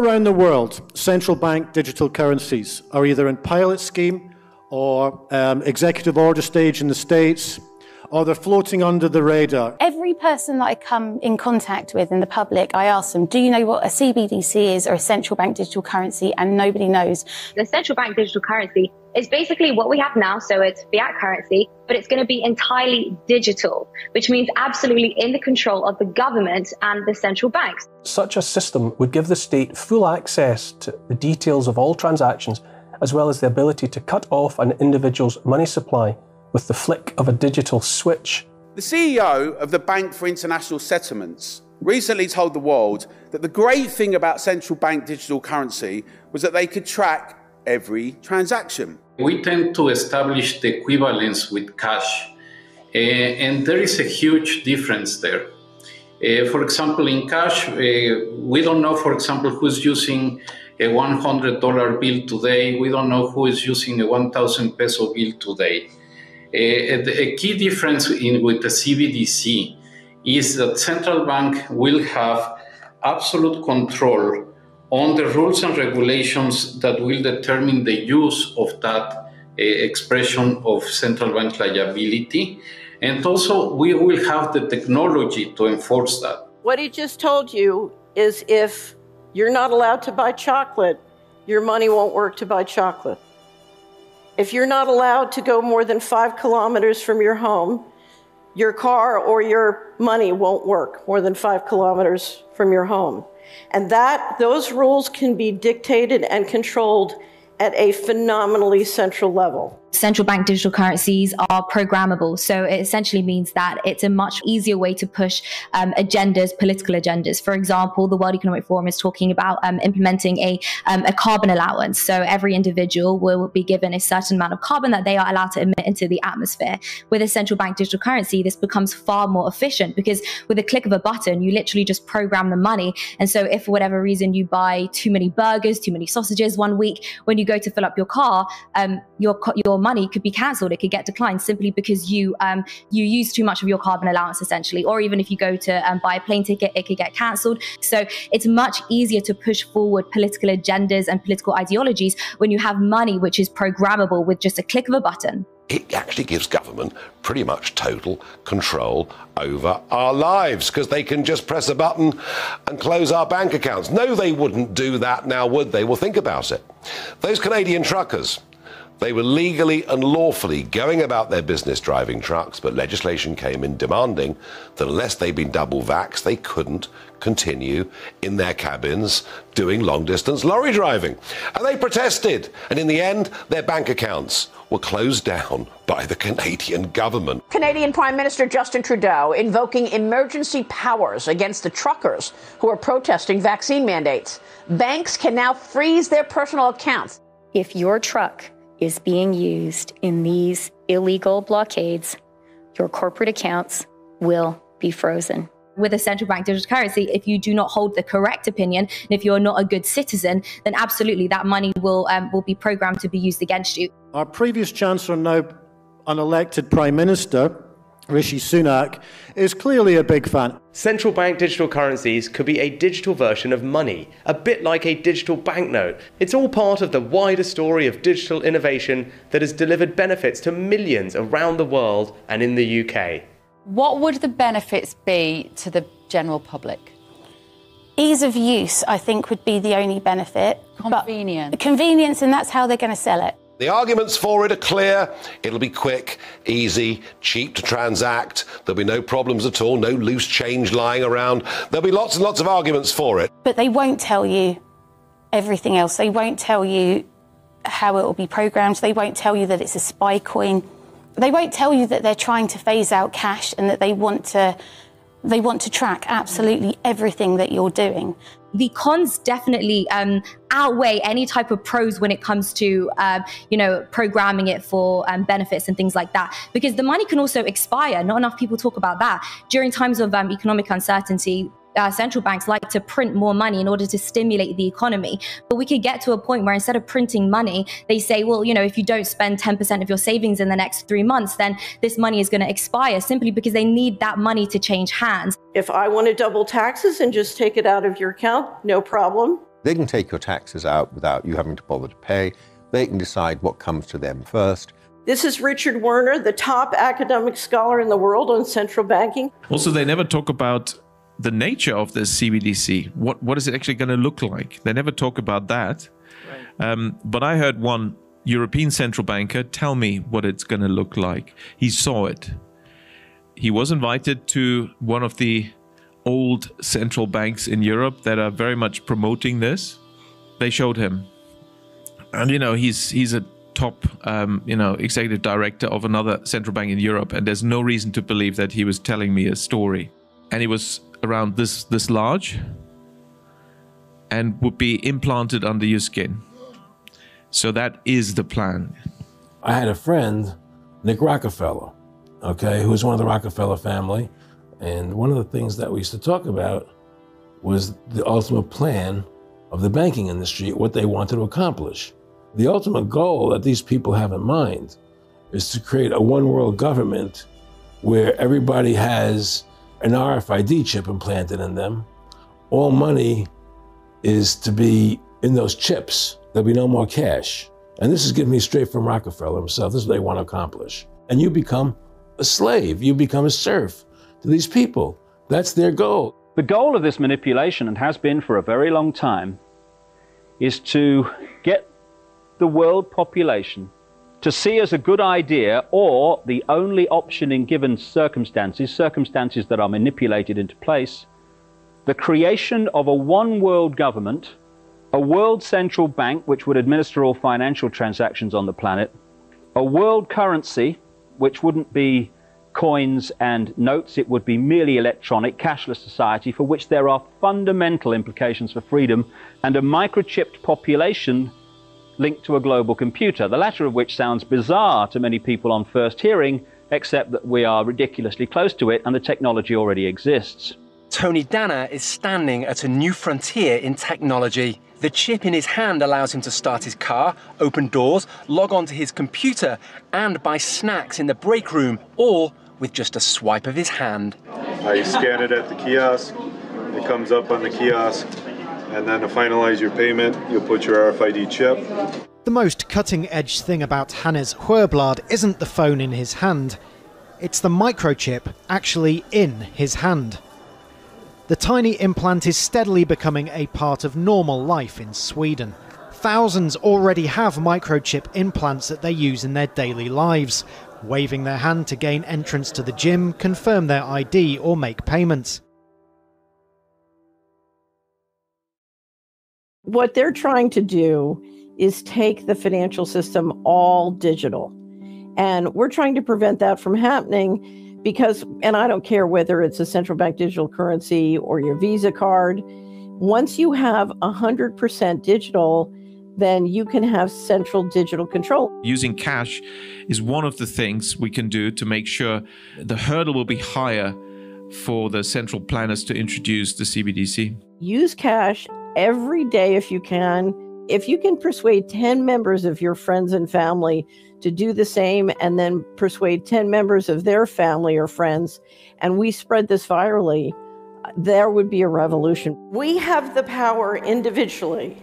around the world, central bank digital currencies are either in pilot scheme or executive order stage in the States, or they're floating under the radar. Every person that I come in contact with in the public, I ask them, do you know what a CBDC is or a central bank digital currency? And nobody knows. The central bank digital currency is basically what we have now, so it's fiat currency, but it's going to be entirely digital, which means absolutely in the control of the government and the central banks. Such a system would give the state full access to the details of all transactions, as well as the ability to cut off an individual's money supply with the flick of a digital switch. The CEO of the Bank for International Settlements recently told the world that the great thing about central bank digital currency was that they could track every transaction. We tend to establish the equivalence with cash, and there is a huge difference there. For example, in cash, we don't know, for example, who's using a $100 bill today. We don't know who is using a 1,000 peso bill today. A key difference with the CBDC is that central bank will have absolute control on the rules and regulations that will determine the use of that expression of central bank liability. And also, we will have the technology to enforce that. What he just told you is if you're not allowed to buy chocolate, your money won't work to buy chocolate. If you're not allowed to go more than 5 kilometers from your home, your car or your money won't work more than 5 kilometers from your home. And those rules can be dictated and controlled at a phenomenally central level. Central bank digital currencies are programmable. So it essentially means that it's a much easier way to push agendas, political agendas. For example, the World Economic Forum is talking about implementing a carbon allowance. So every individual will be given a certain amount of carbon that they are allowed to emit into the atmosphere. With a central bank digital currency, this becomes far more efficient because with a click of a button, you literally just program the money. And so if for whatever reason you buy too many burgers, too many sausages one week, when you go to fill up your car, your money could be cancelled. It could get declined simply because you use too much of your carbon allowance, essentially. Or even if you go to buy a plane ticket, it could get cancelled. So it's much easier to push forward political agendas and political ideologies when you have money which is programmable with just a click of a button. It actually gives government pretty much total control over our lives because they can just press a button and close our bank accounts. No, they wouldn't do that now, would they? Well, think about it. Those Canadian truckers, they were legally and lawfully going about their business driving trucks, but legislation came in demanding that unless they'd been double vaxxed, they couldn't continue in their cabins doing long-distance lorry driving. And they protested, and in the end, their bank accounts were closed down by the Canadian government. Canadian Prime Minister Justin Trudeau invoking emergency powers against the truckers who are protesting vaccine mandates. Banks can now freeze their personal accounts. If your truck is being used in these illegal blockades, your corporate accounts will be frozen. With a central bank digital currency, if you do not hold the correct opinion, and if you're not a good citizen, then absolutely that money will be programmed to be used against you. Our previous Chancellor, now unelected Prime Minister, Rishi Sunak, is clearly a big fan. Central bank digital currencies could be a digital version of money, a bit like a digital banknote. It's all part of the wider story of digital innovation that has delivered benefits to millions around the world and in the UK. What would the benefits be to the general public? Ease of use, I think, would be the only benefit. Convenience. Convenience, and that's how they're going to sell it. The arguments for it are clear. It'll be quick, easy, cheap to transact. There'll be no problems at all, no loose change lying around. There'll be lots and lots of arguments for it. But they won't tell you everything else. They won't tell you how it will be programmed. They won't tell you that it's a spy coin. They won't tell you that they're trying to phase out cash and that they want to track absolutely everything that you're doing. The cons definitely outweigh any type of pros when it comes to, programming it for benefits and things like that. Because the money can also expire. Not enough people talk about that. During times of economic uncertainty, central banks like to print more money in order to stimulate the economy. But we could get to a point where instead of printing money, they say, well, if you don't spend 10% of your savings in the next 3 months, then this money is going to expire simply because they need that money to change hands. If I want to double taxes and just take it out of your account, no problem. They can take your taxes out without you having to bother to pay. They can decide what comes to them first. This is Richard Werner, the top academic scholar in the world on central banking. Also, they never talk about the nature of this CBDC. What is it actually going to look like? They never talk about that. Right. But I heard one European central banker tell me what it's going to look like. He saw it. He was invited to one of the old central banks in Europe that are very much promoting this. They showed him. And, he's a top, executive director of another central bank in Europe. And there's no reason to believe that he was telling me a story. And he was around this large and would be implanted under your skin. So that is the plan. I had a friend, Nick Rockefeller, who was one of the Rockefeller family. And one of the things that we used to talk about was the ultimate plan of the banking industry, what they wanted to accomplish. The ultimate goal that these people have in mind is to create a one world government where everybody has an RFID chip implanted in them. All money is to be in those chips. There'll be no more cash. And this is given me straight from Rockefeller himself. This is what they want to accomplish. And you become a slave. You become a serf to these people. That's their goal. The goal of this manipulation, and has been for a very long time, is to get the world population to see as a good idea, or the only option in given circumstances that are manipulated into place, the creation of a one world government, a world central bank which would administer all financial transactions on the planet, a world currency which wouldn't be coins and notes, it would be merely electronic, cashless society for which there are fundamental implications for freedom, and a microchipped population linked to a global computer, the latter of which sounds bizarre to many people on first hearing, except that we are ridiculously close to it and the technology already exists. Tony Danner is standing at a new frontier in technology. The chip in his hand allows him to start his car, open doors, log onto his computer, and buy snacks in the break room, all with just a swipe of his hand. You scan it at the kiosk, it comes up on the kiosk, and then to finalize your payment, you'll put your RFID chip. The most cutting-edge thing about Hannes Hoerblad isn't the phone in his hand, it's the microchip actually in his hand. The tiny implant is steadily becoming a part of normal life in Sweden. Thousands already have microchip implants that they use in their daily lives, waving their hand to gain entrance to the gym, confirm their ID or make payments. What they're trying to do is take the financial system all digital. And we're trying to prevent that from happening because, and I don't care whether it's a central bank digital currency or your Visa card, once you have 100% digital, then you can have central digital control. Using cash is one of the things we can do to make sure the hurdle will be higher for the central planners to introduce the CBDC. Use cash every day if you can. If you can persuade 10 members of your friends and family to do the same, and then persuade 10 members of their family or friends, and we spread this virally, there would be a revolution. We have the power individually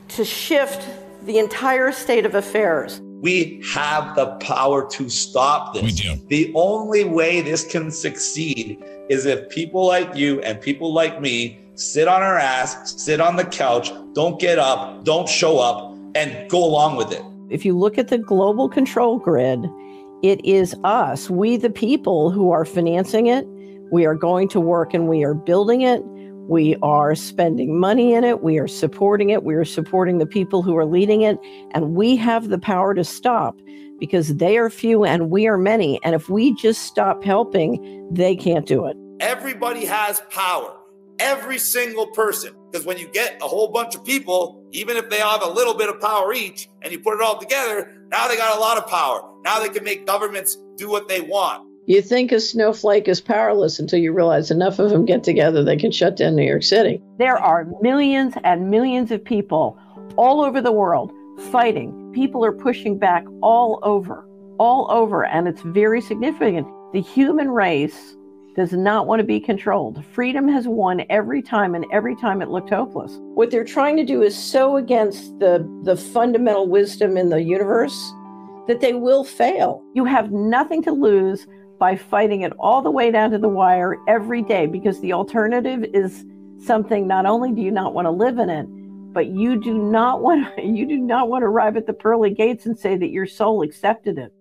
to shift the entire state of affairs. We have the power to stop this. We do. The only way this can succeed is if people like you and people like me sit on our ass, sit on the couch, don't get up, don't show up, and go along with it. If you look at the global control grid, it is us, we the people, who are financing it. We are going to work and we are building it. We are spending money in it. We are supporting it. We are supporting the people who are leading it. And we have the power to stop because they are few and we are many. And if we just stop helping, they can't do it. Everybody has power. Every single person. Because when you get a whole bunch of people, even if they have a little bit of power each, and you put it all together, now they got a lot of power. Now they can make governments do what they want. You think a snowflake is powerless until you realize enough of them get together, they can shut down New York City. There are millions and millions of people all over the world fighting. People are pushing back all over, and it's very significant. The human race does not want to be controlled. Freedom has won every time, and every time it looked hopeless. What they're trying to do is so against the fundamental wisdom in the universe that they will fail. You have nothing to lose by fighting it all the way down to the wire every day, because the alternative is something not only do you not want to live in it, but you do not want to arrive at the pearly gates and say that your soul accepted it.